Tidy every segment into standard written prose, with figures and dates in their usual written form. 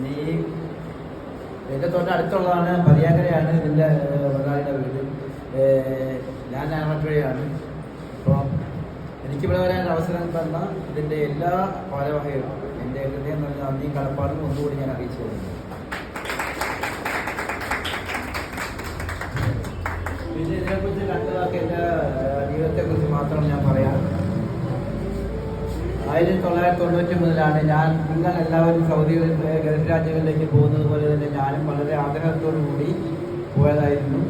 ഈ എൻ്റെ തൊട്ടടുത്തുള്ളതാണ്, പതിയാങ്കരയാണ് ഇതിൻ്റെ മുതലാളിയുടെ വീട്. ഞാൻ ആമറ്റുഴയാണ്. അപ്പോൾ എനിക്കിവിടെ വരാൻ അവസരം തന്ന ഇതിൻ്റെ എല്ലാ ഭാരവാഹികളും എൻ്റെ ഹൃദയം നല്ല നന്ദിയും കടപ്പാടും ഒന്നുകൂടി ഞാൻ അറിയിച്ചു കൊടുക്കുന്നു. പിന്നെ ഇതിനെക്കുറിച്ച് രണ്ട് വാക്ക് എൻ്റെ ജീവിതത്തെക്കുറിച്ച് മാത്രം ഞാൻ പറയാം. 1993 ഞാൻ നിങ്ങളെല്ലാവരും സൗദി ഗൾഫ് രാജ്യങ്ങളിലേക്ക് പോകുന്നത് പോലെ തന്നെ ഞാനും വളരെ ആഗ്രഹത്തോടു കൂടി പോയതായിരുന്നു.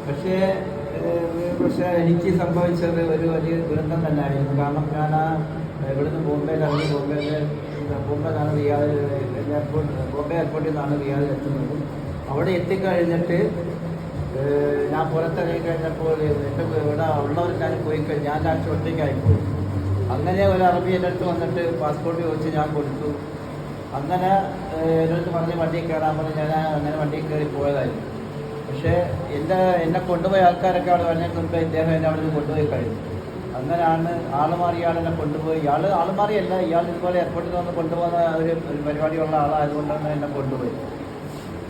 പക്ഷേ എനിക്ക് സംഭവിച്ചത് ഒരു വലിയ ദുരന്തം തന്നെയായിരുന്നു. കാരണം ഞാൻ ഇവിടുന്ന് ബോംബെയിലാണ് ബോംബെ എയർപോർട്ടിൽ നിന്നാണ് റിയാദിൽ എത്തുന്നത്. അവിടെ എത്തിക്കഴിഞ്ഞിട്ട് ഞാൻ പുറത്തിറങ്ങി കഴിഞ്ഞപ്പോൾ ഇവിടെ ഉള്ളവർക്കാരും പോയി കഴിഞ്ഞ് ഞാൻ ലാസ്റ്റ് ഒറ്റയ്ക്കായിപ്പോയി. അങ്ങനെ ഒരു അറബി എൻ്റെ അടുത്ത് വന്നിട്ട് പാസ്പോർട്ട് ചോദിച്ച് ഞാൻ കൊടുത്തു. അങ്ങനെ എൻ്റെ പറഞ്ഞ് വണ്ടിയിൽ കയറാൻ പറഞ്ഞ് ഞാൻ അങ്ങനെ വണ്ടിയിൽ കയറി പോയതായിരുന്നു. പക്ഷേ എന്നെ കൊണ്ടുപോയ ആൾക്കാരൊക്കെ അവിടെ വരുന്നതിന് മുമ്പേ ഇദ്ദേഹം എന്നെ അവിടെ നിന്ന് കൊണ്ടുപോയി കഴിഞ്ഞു. അങ്ങനെയാണ് ആളുമാറിയ ആളെന്നെ കൊണ്ടുപോയി. ആളുമാറിയല്ല, ഇയാൾ ഇതുപോലെ എയർപോർട്ടിൽ വന്ന് കൊണ്ടുപോകുന്ന ഒരു പരിപാടിയുള്ള ആളായതുകൊണ്ടാണ് എന്നെ കൊണ്ടുപോയി.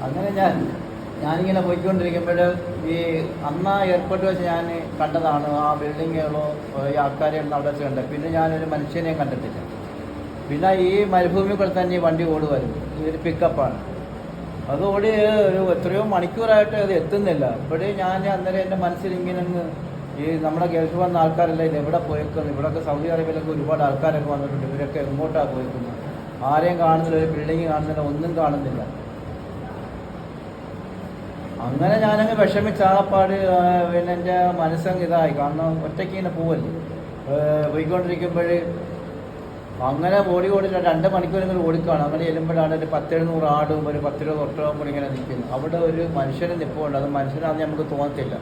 അങ്ങനെ ഞാനിങ്ങനെ പോയിക്കൊണ്ടിരിക്കുമ്പോൾ ഈ അന്ന് എയർപോർട്ടിൽ വെച്ച് ഞാൻ കണ്ടതാണ് ആ ബിൽഡിങ്ങുകളോ ഈ ആൾക്കാരെയൊന്നും അവിടെ വെച്ച് കണ്ടത്. പിന്നെ ഞാനൊരു മനുഷ്യനെയും കണ്ടിട്ടില്ല. പിന്നെ ഈ മരുഭൂമി കൂടെ തന്നെ ഈ വണ്ടി ഓടുമായിരുന്നു. ഇതൊരു പിക്കപ്പാണ്. അത് ഓടി ഒരു എത്രയോ മണിക്കൂറായിട്ട് അത് എത്തുന്നില്ല. ഇപ്പോഴേ ഞാൻ അന്നേരം എൻ്റെ മനസ്സിൽ ഇങ്ങനെ ഈ നമ്മുടെ ഗൾഫ് വന്ന ആൾക്കാരല്ല ഇത് എവിടെ പോയേക്കുന്നു. ഇവിടെയൊക്കെ സൗദി അറേബ്യയിലൊക്കെ ഒരുപാട് ആൾക്കാരൊക്കെ വന്നിട്ടുണ്ട്. ഇവരൊക്കെ എങ്ങോട്ടാണ് പോയേക്കുന്നത്? ആരെയും കാണുന്നില്ല, ഒരു ബിൽഡിങ് കാണുന്നില്ല, ഒന്നും കാണുന്നില്ല. അങ്ങനെ ഞാനങ്ങ് വിഷമിച്ചാപ്പാട് പിന്നെ എൻ്റെ മനസ്സങ്ങ് ഇതായി. കാരണം ഒറ്റയ്ക്ക് ഇങ്ങനെ പോവല്ലേ പോയിക്കൊണ്ടിരിക്കുമ്പോൾ അങ്ങനെ ഓടി 2 മണിക്കൂർ ഓടിക്കാണ്. അങ്ങനെ ചെല്ലുമ്പോഴാണ് ഒരു 10-700 ആടും ഒരു 10-20 ഒട്ടകവും കൂടി ഇങ്ങനെ നിൽക്കുന്നു. അവിടെ ഒരു മനുഷ്യനെ നിൽപ്പുണ്ട്. അത് മനുഷ്യനാണെന്ന് നമുക്ക് തോന്നത്തില്ല.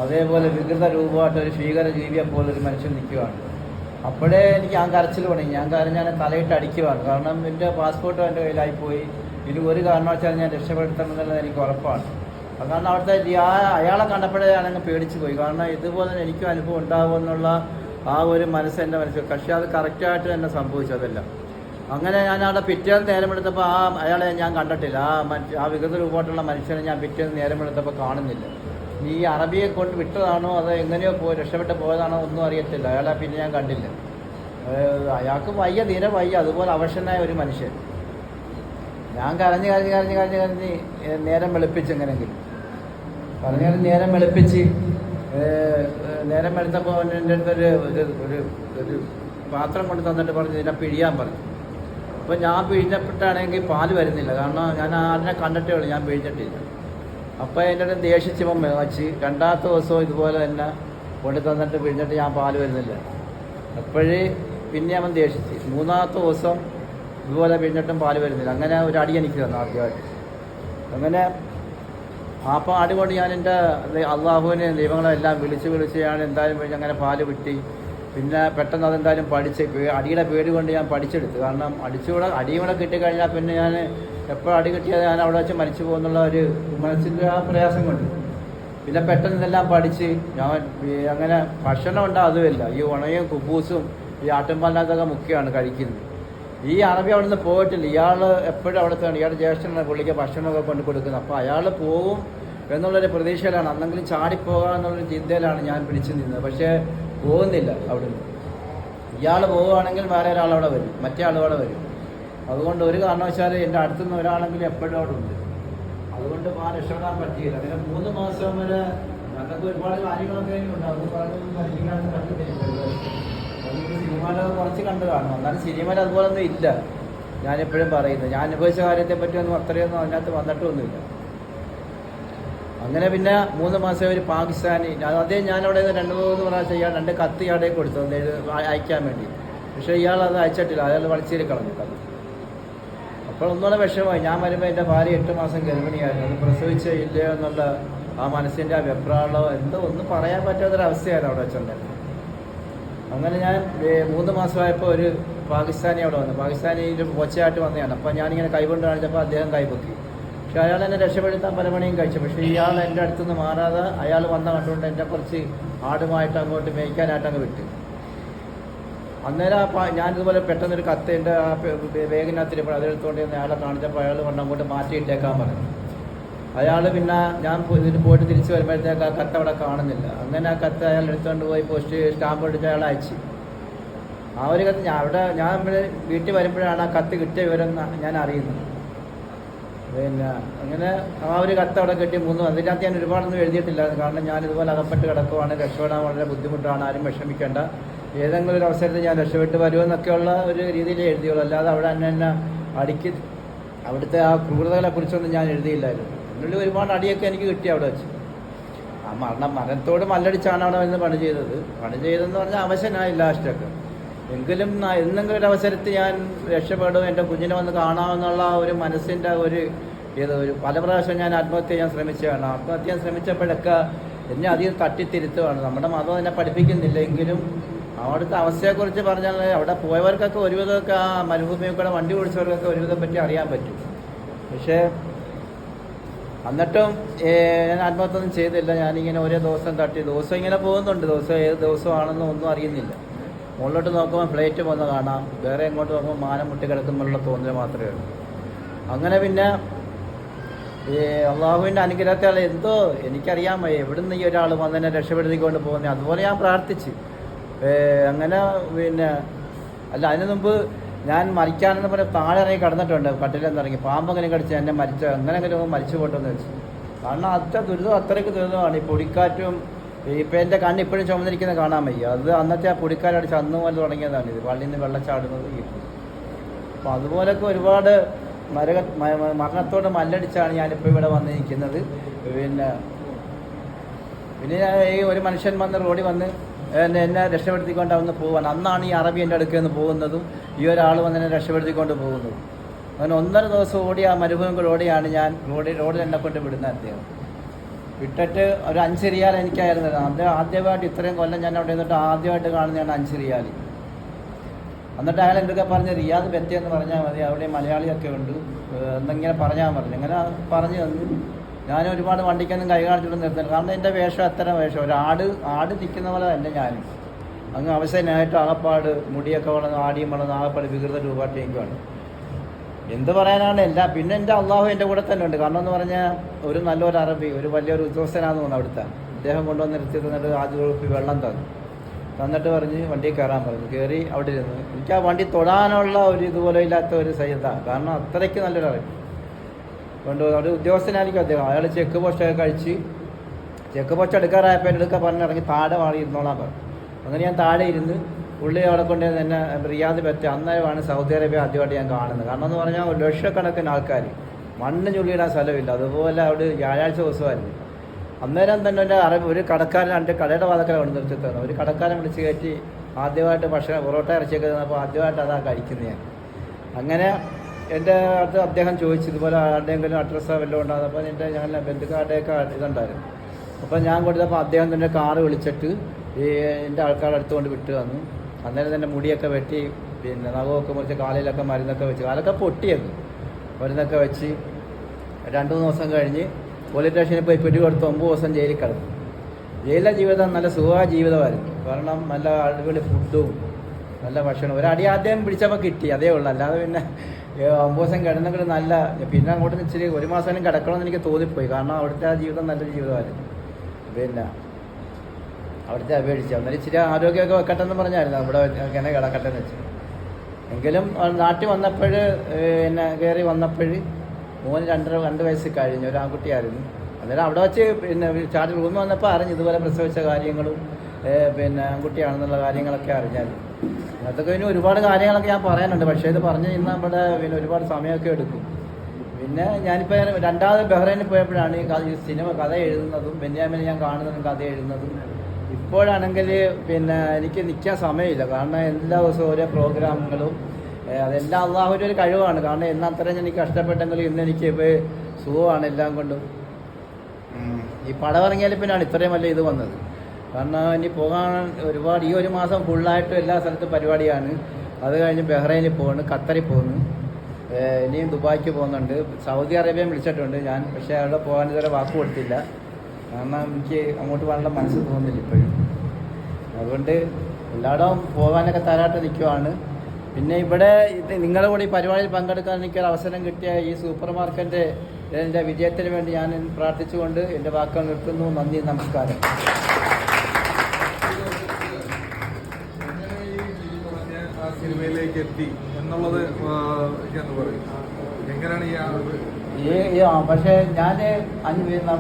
അതേപോലെ വികൃത രൂപമായിട്ട് ഒരു ഭീകര ജീവിയെ പോലെ ഒരു മനുഷ്യൻ നിൽക്കുകയാണ്. അപ്പോഴേ എനിക്ക് ആ കരച്ചിൽ തുടങ്ങി. ഞാൻ തലയിട്ട് അടിക്കുകയാണ്. കാരണം എൻ്റെ പാസ്പോർട്ടും എൻ്റെ കയ്യിലായിപ്പോയി. ഇനി ഒരു കാരണവശാലും ഞാൻ രക്ഷപ്പെടുത്തണമെന്നുള്ളത് എനിക്ക് ഉറപ്പാണ്. കാരണം അവിടുത്തെ അയാളെ കണ്ടപ്പോഴേ ഞാനങ്ങ് പേടിച്ചു പോയി. കാരണം ഇതുപോലെ എനിക്കും അനുഭവം ഉണ്ടാകുമെന്നുള്ള ആ ഒരു എൻ്റെ മനസ്സിൽ. പക്ഷേ അത് കറക്റ്റായിട്ട് തന്നെ സംഭവിച്ചതല്ല. അങ്ങനെ ഞാൻ അവിടെ പിറ്റേന്ന് നേരമെടുത്തപ്പോൾ അയാളെ ഞാൻ കണ്ടിട്ടില്ല. ആ വികൃത രൂപമായിട്ടുള്ള മനുഷ്യനെ ഞാൻ പിറ്റേന്ന് നേരമെടുത്തപ്പോൾ കാണുന്നില്ല. ഈ അറബിയെ കൊണ്ട് വിട്ടതാണോ അതോ എങ്ങനെയോ രക്ഷപ്പെട്ട് പോയതാണോ ഒന്നും അറിയത്തില്ല. അയാളെ പിന്നെ ഞാൻ കണ്ടില്ല. അയാൾക്ക് തീരെ വയ്യ. അതുപോലെ അവശനായ ഒരു മനുഷ്യൻ. ഞാൻ കരഞ്ഞ് നേരം വെളുപ്പിച്ച് എങ്ങനെയെങ്കിലും നേരം വെളുത്തപ്പോൾ എൻ്റെ അടുത്തൊരു ഒരു പാത്രം കൊണ്ട് തന്നിട്ട് പറഞ്ഞു ഇതിനെ പിഴിയാൻ പറഞ്ഞു. അപ്പോൾ ഞാൻ പിഴിഞ്ഞപ്പെട്ടാണെങ്കിൽ പാല് വരുന്നില്ല. കാരണം ഞാൻ ആടിനെ കണ്ടിട്ടേ ഉള്ളൂ, ഞാൻ പിഴിഞ്ഞിട്ടില്ല. അപ്പോൾ എൻ്റെ അടുത്ത് ദേഷിച്ചപ്പം വെച്ച് 2ാമത്തെ ദിവസവും ഇതുപോലെ തന്നെ കൊണ്ട് തന്നിട്ട് പിഴിഞ്ഞിട്ട് ഞാൻ പാല് വരുന്നില്ല. അപ്പോഴേ പിന്നെ അവൻ ദേഷിച്ച് 3ാമത്തെ ദിവസം ഇതുപോലെ പിഴിഞ്ഞിട്ടും പാല് വരുന്നില്ല. അങ്ങനെ ഒരു അടി എനിക്ക് തന്നു ആദ്യമായിട്ട്. അങ്ങനെ അപ്പോൾ അടി കൊണ്ട് ഞാൻ എൻ്റെ അള്ളാഹുവിനെ ദൈവങ്ങളെല്ലാം വിളിച്ച് ഞാൻ എന്തായാലും അങ്ങനെ പാല് വിട്ടി. പിന്നെ പെട്ടെന്ന് അതെന്തായാലും അടിയുടെ പേടി കൊണ്ട് ഞാൻ പഠിച്ചെടുത്തു. കാരണം അടിയും കൂടെ കിട്ടിക്കഴിഞ്ഞാൽ പിന്നെ ഞാൻ എപ്പോഴും അടി കിട്ടിയാൽ ഞാൻ അവിടെ വെച്ച് മരിച്ചു പോകുന്നുള്ള ഒരു മനസ്സിൻ്റെ ആ പ്രയാസം കൊണ്ട് പിന്നെ പെട്ടെന്ന് ഇതെല്ലാം പഠിച്ച് ഞാൻ അങ്ങനെ ഭക്ഷണം ഉണ്ടാകും. അതുമില്ല, ഈ ഉണയും കുബൂസും ഈ ആട്ടുംപാലിനകത്തൊക്കെ മുഖ്യമാണ് കഴിക്കുന്നത്. ഈ അറബി അവിടെ നിന്ന് പോയിട്ടില്ല. ഇയാൾ എപ്പോഴും അവിടുത്തെ ഇയാളുടെ ജ്യേഷ്ഠനാണ് പുള്ളിക്ക് ഭക്ഷണമൊക്കെ കൊണ്ട് കൊടുക്കുന്നത്. അപ്പോൾ അയാൾ പോകും എന്നുള്ളൊരു പ്രതീക്ഷയിലാണ്, അന്നെങ്കിലും ചാടിപ്പോകാമെന്നുള്ളൊരു ചിന്തയിലാണ് ഞാൻ പിടിച്ചു നിന്നത്. പക്ഷേ പോകുന്നില്ല. അവിടുന്ന് ഇയാൾ പോവുകയാണെങ്കിൽ വേറെ ഒരാളവിടെ വരും, മറ്റേ ആളവിടെ വരും. അതുകൊണ്ട് ഒരു കാരണവശാലും എൻ്റെ അടുത്തുനിന്ന് ഒരാളെങ്കിലും എപ്പോഴും അവിടെ ഉണ്ട്. അതുകൊണ്ട് രക്ഷപ്പെടാൻ പറ്റിയില്ല. അങ്ങനെ 3 മാസം വരെ ഞങ്ങൾക്ക് ഒരുപാട് കാര്യങ്ങളൊക്കെ ഉണ്ട്. അത് പറഞ്ഞൊന്നും പഠിക്കാൻ പറ്റുന്നില്ല. സിനിമയിലത് കുറച്ച് കണ്ടു കാണും. എന്നാലും സിനിമയിൽ അതുപോലൊന്നും ഇല്ല. ഞാനെപ്പോഴും പറയുന്നത് ഞാൻ അനുഭവിച്ച കാര്യത്തെ പറ്റിയൊന്നും അത്രയൊന്നും അതിനകത്ത് വന്നിട്ടൊന്നുമില്ല. അങ്ങനെ പിന്നെ 3 മാസം ഒരു പാകിസ്ഥാനി അദ്ദേഹം ഞാനവിടെ 2-3 പ്രാവശ്യം ഇയാൾ 2 കത്ത് ഇയാളെ കൊടുത്തു അയക്കാൻ വേണ്ടി. പക്ഷേ ഇയാൾ അത് അയച്ചിട്ടില്ല. അയാൾ വലിച്ചേരി കളഞ്ഞു കത്ത്. അപ്പോൾ ഒന്നുകൂടെ വിഷമമായി. ഞാൻ വരുമ്പോൾ എൻ്റെ ഭാര്യ 8 മാസം ഗർഭിണിയായിരുന്നു. അത് പ്രസവിച്ചേ ഇല്ലയോ എന്നുള്ള ആ മനസ്സിൻ്റെ ആ വെപ്രാളോ എന്തോ ഒന്നും പറയാൻ പറ്റാത്തൊരവസ്ഥയായിരുന്നു അവിടെ വെച്ചുണ്ടായിരുന്നു. അങ്ങനെ ഞാൻ 3 മാസമായപ്പോൾ ഒരു പാകിസ്ഥാനി അവിടെ വന്നു. പാകിസ്ഥാനിയിൽ ഒച്ചയായിട്ട് വന്നതാണ്. അപ്പോൾ ഞാനിങ്ങനെ കൈകൊണ്ട് കാണിച്ചപ്പോൾ അദ്ദേഹം കൈപൊക്കി. പക്ഷെ അയാൾ എന്നെ രക്ഷപ്പെടുത്താൻ പല പണിയും കഴിച്ചു. പക്ഷേ ഇയാൾ എൻ്റെ അടുത്തുനിന്ന് മാറാതെ അയാൾ വന്ന കണ്ടുകൊണ്ട് എന്നെ കുറച്ച് ആടുമായിട്ട് അങ്ങോട്ട് മേയ്ക്കാനായിട്ട് അങ്ങ് വിട്ടു. അന്നേരം ഞാനിതുപോലെ പെട്ടെന്നൊരു കത്ത് എൻ്റെ ആ വേഗനകത്തിരിപ്പോൾ അതെടുത്തുകൊണ്ട് അയാളെ കാണിച്ചപ്പോൾ അയാൾ കൊണ്ട് അങ്ങോട്ട് മാറ്റിയിട്ടേക്കാൻ പറഞ്ഞു. അയാൾ പിന്നെ ഞാൻ ഇതിന് പോയിട്ട് തിരിച്ച് വരുമ്പോഴത്തേക്ക് ആ കത്ത് അവിടെ കാണുന്നില്ല. അങ്ങനെ ആ കത്ത് അയാൾ എടുത്തുകൊണ്ട് പോയി പോസ്റ്റ് സ്റ്റാമ്പ് എടുത്ത് അയാൾ അയച്ചു. ആ ഒരു കത്ത് ഞാൻ വീട്ടിൽ വരുമ്പോഴാണ് ആ കത്ത് കിട്ടിയ വിവരം ഞാൻ അറിയുന്നത്. പിന്നെ അങ്ങനെ ആ ഒരു കത്ത് അവിടെ കിട്ടി 3 അതിനകത്ത് ഞാൻ ഒരുപാടൊന്നും എഴുതിയിട്ടില്ല. കാരണം ഞാൻ ഇതുപോലെ അകപ്പെട്ട് കിടക്കുവാണ്, രക്ഷപ്പെടാൻ വളരെ ബുദ്ധിമുട്ടാണ്, ആരും വിഷമിക്കേണ്ട, ഏതെങ്കിലും ഒരു അവസരത്തിൽ ഞാൻ രക്ഷപ്പെട്ട് വരുമെന്നൊക്കെയുള്ള ഒരു രീതിയിലേ എഴുതിയുള്ളൂ. അല്ലാതെ അവിടെ എന്നെ അവിടുത്തെ ആ ക്രൂരതകളെക്കുറിച്ചൊന്നും ഞാൻ എഴുതിയില്ലായിരുന്നു. എന്നുള്ളിൽ ഒരുപാട് അടിയൊക്കെ എനിക്ക് കിട്ടി അവിടെ വെച്ച്. ആ മരണത്തോട് മല്ലടിച്ചാണ് അവിടെ വന്ന് പണി ചെയ്തതെന്ന് പറഞ്ഞാൽ അവശനായി ലാസ്റ്റൊക്കെ. എങ്കിലും എന്തെങ്കിലും ഒരു അവസരത്തിൽ ഞാൻ രക്ഷപ്പെടും, എൻ്റെ കുഞ്ഞിനെ വന്ന് കാണാമെന്നുള്ള ഒരു മനസ്സിൻ്റെ ഒരു പല പ്രാവശ്യം ഞാൻ ആത്മഹത്യ ചെയ്യാൻ ശ്രമിച്ചതാണ്. ആത്മഹത്യ ചെയ്യാൻ ശ്രമിച്ചപ്പോഴൊക്കെ എന്നെ അധികം തട്ടിത്തിരുത്തുകയാണ്. നമ്മുടെ മതം എന്നെ പഠിപ്പിക്കുന്നില്ല. എങ്കിലും അവിടുത്തെ അവസ്ഥയെക്കുറിച്ച് പറഞ്ഞാൽ അവിടെ പോയവർക്കൊക്കെ ഒരുവിധമൊക്കെ ആ മരുഭൂമിയൊക്കെ വണ്ടി ഓടിച്ചവർക്കൊക്കെ ഒരുവിധം പറ്റി അറിയാൻ പറ്റും. പക്ഷേ എന്നിട്ടും ഞാൻ ആത്മഹത്യ ഒന്നും ചെയ്തില്ല. ഞാനിങ്ങനെ ഓരോ ദിവസം ഇങ്ങനെ പോകുന്നുണ്ട്. ഏത് ദിവസമാണെന്നും ഒന്നും അറിയുന്നില്ല. മുകളിലോട്ട് നോക്കുമ്പോൾ ഫ്ലൈറ്റ് പോകുന്ന കാണാം, വേറെ എങ്ങോട്ട് നോക്കുമ്പോൾ മാനം മുട്ടി കിടക്കുന്നുള്ള തോന്നൽ മാത്രമേ ഉള്ളൂ. അങ്ങനെ പിന്നെ ഈ അള്ളാഹുവിൻ്റെ അനുഗ്രഹത്താൽ എന്തോ എനിക്കറിയാൻ വയ്യ എവിടുന്ന് ഈ ഒരാൾ വന്നെന്നെ രക്ഷപ്പെടുത്തിക്കൊണ്ട് പോകുന്നത്. അതുപോലെ ഞാൻ പ്രാർത്ഥിച്ച് അങ്ങനെ പിന്നെ അതിന് മുമ്പ് ഞാൻ മരിക്കാനെന്ന് പറഞ്ഞാൽ താഴെ ഇറങ്ങി കിടന്നിട്ടുണ്ട്. കട്ടിലെന്നിറങ്ങി പാമ്പങ്ങനെ കടിച്ച് എന്നെ അങ്ങനെങ്കിലും മരിച്ചു പോട്ടെന്ന് വെച്ചു. കാരണം അത്രയ്ക്ക് ദുരിതമാണ് ഈ പൊടിക്കാറ്റും. ഇപ്പം എൻ്റെ കണ്ണ് ഇപ്പോഴും ചുമന്നിരിക്കുന്നത് കാണാൻ വയ്യ. അത് അന്നത്തെ ആ പൊടിക്കാരടിച്ച് അന്ന് മുതൽ തുടങ്ങിയതാണ് ഇത്, പള്ളിയിൽ നിന്ന് വെള്ളം ചാടുന്നത്. അപ്പം അതുപോലൊക്കെ ഒരുപാട് മരണത്തോട് മല്ലടിച്ചാണ് ഞാനിപ്പോൾ ഇവിടെ വന്നിരിക്കുന്നത്. പിന്നെ ഈ ഒരു മനുഷ്യൻ വന്ന് റോഡിൽ വന്ന് എന്നെ രക്ഷപ്പെടുത്തിക്കൊണ്ട് അവിടുന്ന് പോവാൻ. അന്നാണ് ഈ അറബി എൻ്റെ അടുക്കൽ നിന്ന് പോകുന്നതും ഈ ഒരാൾ വന്ന് എന്നെ രക്ഷപ്പെടുത്തിക്കൊണ്ട് പോകുന്നതും. അങ്ങനെ 1.5 ദിവസം ഓടി ആ മരുഭൂമികൾ ഓടിയാണ് ഞാൻ റോഡിൽ എന്നെ കൊണ്ട് വിടുന്നത്. അദ്ദേഹം വിട്ടിട്ട് ഒരു 5 റിയാൽ എനിക്കായിരുന്നു. അത് ആദ്യമായിട്ട് ഇത്രയും കൊല്ലം ഞാൻ അവിടെ നിന്നിട്ട് ആദ്യമായിട്ട് കാണുന്നതാണ് 5 റിയാൽ. എന്നിട്ട് അയാൾ എന്തൊക്കെ പറഞ്ഞ് റിയാദ് ബെത്തിയെന്ന് പറഞ്ഞാൽ മതി, അവിടെ മലയാളിയൊക്കെ ഉണ്ട് എന്നിങ്ങനെ പറഞ്ഞാൽ പറഞ്ഞു. അങ്ങനെ പറഞ്ഞു തന്നു. ഞാൻ ഒരുപാട് വണ്ടിക്കൊന്നും കൈ കാണിച്ചിട്ട് നിർത്തുന്നു. കാരണം എൻ്റെ വേഷം അത്തരം വേഷം, ഒരു ആട് നിൽക്കുന്ന പോലെ തന്നെ ഞാനും അങ്ങ് അവശനായിട്ട് ആകപ്പാട് മുടിയൊക്കെ വളർന്ന് ആടിയും വളർന്ന് ആകപ്പാട് വികൃത രൂപാട്ടിയേക്കുമാണ്. എന്ത് പറയാനാണ് പിന്നെ എൻ്റെ അള്ളാഹു എൻ്റെ കൂടെ തന്നെ ഉണ്ട്. കാരണം എന്ന് പറഞ്ഞാൽ ഒരു നല്ലൊരു അറബി, ഒരു വലിയൊരു ഉദ്യോഗസ്ഥനാന്ന് തോന്നുന്നു അവിടുത്തെ. അദ്ദേഹം കൊണ്ടുവന്ന് നിർത്തി തന്നിട്ട് ആദ്യ കുഴപ്പി വെള്ളം തന്നിട്ട് പറഞ്ഞ് വണ്ടിയിൽ കയറാൻ പറഞ്ഞു. കയറി അവിടെ ഇരുന്നു. എനിക്ക് ആ വണ്ടി തൊടാനുള്ള ഒരു ഇതുപോലെ ഇല്ലാത്ത ഒരു സൈതാണ്. കാരണം അത്രയ്ക്ക് നല്ലൊരു അറബി കൊണ്ടുപോകും. അവിടെ ഉദ്യോഗസ്ഥനായിരിക്കും അദ്ദേഹം. അയാൾ ചെക്ക് പോസ്റ്റൊക്കെ കഴിച്ച് ചെക്ക് പോസ്റ്റ് എടുക്കാറായപ്പോൾ എൻ്റെ അടുക്ക പറഞ്ഞിറങ്ങി താഴെ വാടി ഇരുന്നോളാൻ പറഞ്ഞു. അങ്ങനെ ഞാൻ താഴെ ഇരുന്ന് പുള്ളി അവിടെ കൊണ്ട് എന്നെ റിയാദ് പറ്റി. അന്നേരമാണ് സൗദി അറേബ്യ ആദ്യമായിട്ട് ഞാൻ കാണുന്നത്. കാരണം എന്ന് പറഞ്ഞാൽ ലക്ഷക്കണക്കിന് ആൾക്കാർ, മണ്ണ് ചുള്ളിയിടാൻ സ്ഥലമില്ല. അതുപോലെ അവിടെ വ്യാഴാഴ്ച ദിവസമായിരുന്നു. അന്നേരം തന്നെ ഒരു കടക്കാരൻ എൻ്റെ കടയുടെ വാതൊക്കെ കൊണ്ട് നിർത്തി തന്നു. ഒരു കടക്കാരൻ വിളിച്ച് കയറ്റി ആദ്യമായിട്ട് പൊറോട്ട ഇറച്ചിയൊക്കെ തന്നപ്പോൾ ആദ്യമായിട്ട് അതാ കഴിക്കുന്നത് ഞാൻ. അങ്ങനെ എൻ്റെ അടുത്ത് അദ്ദേഹം ചോദിച്ചു ഇതുപോലെ ആരുടെയെങ്കിലും അഡ്രസ്സോ വല്ലതും ഉണ്ടാകും. അപ്പോൾ എൻ്റെ ഞങ്ങളുടെ ബന്ധുക്കാരുടെയൊക്കെ ഇതുണ്ടായിരുന്നു. അപ്പോൾ ഞാൻ കൊടുത്തപ്പോൾ അദ്ദേഹം തന്നെ കാറ് വിളിച്ചിട്ട് എൻ്റെ ആൾക്കാരുടെ അടുത്തുകൊണ്ട് വിട്ട് തന്നു. അന്നേരം തന്നെ മുടിയൊക്കെ വെട്ടി, പിന്നെ നഖമൊക്കെ മുറിച്ച് കാലിലൊക്കെ മരുന്നൊക്കെ വെച്ച്, കാലൊക്കെ പൊട്ടിയത് മരുന്നൊക്കെ വെച്ച് 2-3 ദിവസം കഴിഞ്ഞ് പോലീസ് സ്റ്റേഷനിൽ പോയി പിടി കൊടുത്ത് 9 ദിവസം ജയിലിൽ കിടന്നു. ജയിലിലെ ജീവിതം നല്ല സുഖമായ ജീവിതമായിരുന്നു. കാരണം നല്ല അടിപൊളി ഫുഡും നല്ല ഭക്ഷണം. ഒരടി ആദ്യം പിടിച്ചപ്പോൾ കിട്ടി, അതേ ഉള്ളൂ. അല്ലാതെ പിന്നെ 9 ദിവസം കിടന്നെങ്കിലും നല്ല, പിന്നെ അങ്ങോട്ട് ഇച്ചിരി 1 മാസം കിടക്കണമെന്ന് എനിക്ക് തോന്നിപ്പോയി. കാരണം അവിടുത്തെ ആ ജീവിതം നല്ലൊരു ജീവിതമായിരുന്നു. പിന്നെ അവിടുത്തെ അപേക്ഷിച്ച് അന്നേരം ഇച്ചിരി ആരോഗ്യമൊക്കെ വെക്കട്ടെന്ന് പറഞ്ഞായിരുന്നു അവിടെ ഇങ്ങനെ കിടക്കട്ടെ എന്ന് വെച്ചു. എങ്കിലും നാട്ടിൽ വന്നപ്പോൾ എന്നെ കയറി വന്നപ്പോൾ മോന് 2 വയസ്സ് കഴിഞ്ഞു, ഒരു ആൺകുട്ടിയായിരുന്നു. അന്നേരം അവിടെ വെച്ച് പിന്നെ ചാർജ് റൂമിൽ വന്നപ്പോൾ അറിഞ്ഞു ഇതുപോലെ പ്രസവിച്ച കാര്യങ്ങളും പിന്നെ ആൺകുട്ടിയാണെന്നുള്ള കാര്യങ്ങളൊക്കെ അറിഞ്ഞാൽ. അതൊക്കെ പിന്നെ ഒരുപാട് കാര്യങ്ങളൊക്കെ ഞാൻ പറയാനുണ്ട്. പക്ഷേ ഇത് പറഞ്ഞു കഴിഞ്ഞാൽ നമ്മുടെ പിന്നെ ഒരുപാട് സമയമൊക്കെ എടുക്കും. പിന്നെ ഞാനിപ്പോൾ 2ാമത് ബഹ്റൈനിൽ പോയപ്പോഴാണ് ഈ സിനിമ കഥ എഴുതുന്നതും ബെന്യാമിനെ ഞാൻ കാണുന്നതും കഥ എഴുതുന്നതും. ഇപ്പോഴാണെങ്കിൽ പിന്നെ എനിക്ക് നിൽക്കാൻ സമയമില്ല. കാരണം എല്ലാ ദിവസവും ഓരോ പ്രോഗ്രാമുകളും, അതെല്ലാം അള്ളാഹുവിൻ്റെ ഒരു കഴിവാണ്. കാരണം എന്നത്രയും എനിക്ക് കഷ്ടപ്പെട്ടെങ്കിലും ഇന്ന് എനിക്ക് ഇപ്പോൾ സുഖമാണ് എല്ലാം കൊണ്ടും. ഈ പടമിറങ്ങിയാൽ പിന്നെയാണ് ഇത്രയും വലിയ ഇത് വന്നത്. കാരണം ഇനി പോകാൻ ഒരുപാട്, ഈ 1 മാസം ഫുള്ളായിട്ട് എല്ലാ സ്ഥലത്തും പരിപാടിയാണ്. അത് കഴിഞ്ഞ് ബഹ്റൈനിൽ പോകുന്നു, ഖത്തറിൽ പോകുന്നു, ഇനിയും ദുബായ്ക്ക് പോകുന്നുണ്ട്, സൗദി അറേബ്യ വിളിച്ചിട്ടുണ്ട് ഞാൻ. പക്ഷേ അവിടെ പോകാൻ ഇതുവരെ വാക്ക് കൊടുത്തില്ല. കാരണം എനിക്ക് അങ്ങോട്ട് പോകാനുള്ള മനസ്സ് തോന്നുന്നില്ല ഇപ്പോഴും. അതുകൊണ്ട് എല്ലായിടവും പോകാനൊക്കെ തരാട്ട് നിൽക്കുവാണ്. പിന്നെ ഇവിടെ നിങ്ങളുടെ കൂടി ഈ പരിപാടിയിൽ പങ്കെടുക്കാൻ എനിക്കൊരു അവസരം കിട്ടിയ ഈ സൂപ്പർ മാർക്കറ്റ് എൻ്റെ വിജയത്തിന് വേണ്ടി ഞാൻ പ്രാർത്ഥിച്ചുകൊണ്ട് എൻ്റെ വാക്കുകൾ നിർത്തുന്നു. നന്ദി, നമസ്കാരം. സിനിമയിലേക്ക് എത്തി എന്നുള്ളത് എന്ന് പറയും. എങ്ങനെയാണ് പക്ഷേ ഞാൻ നമ്മുടെ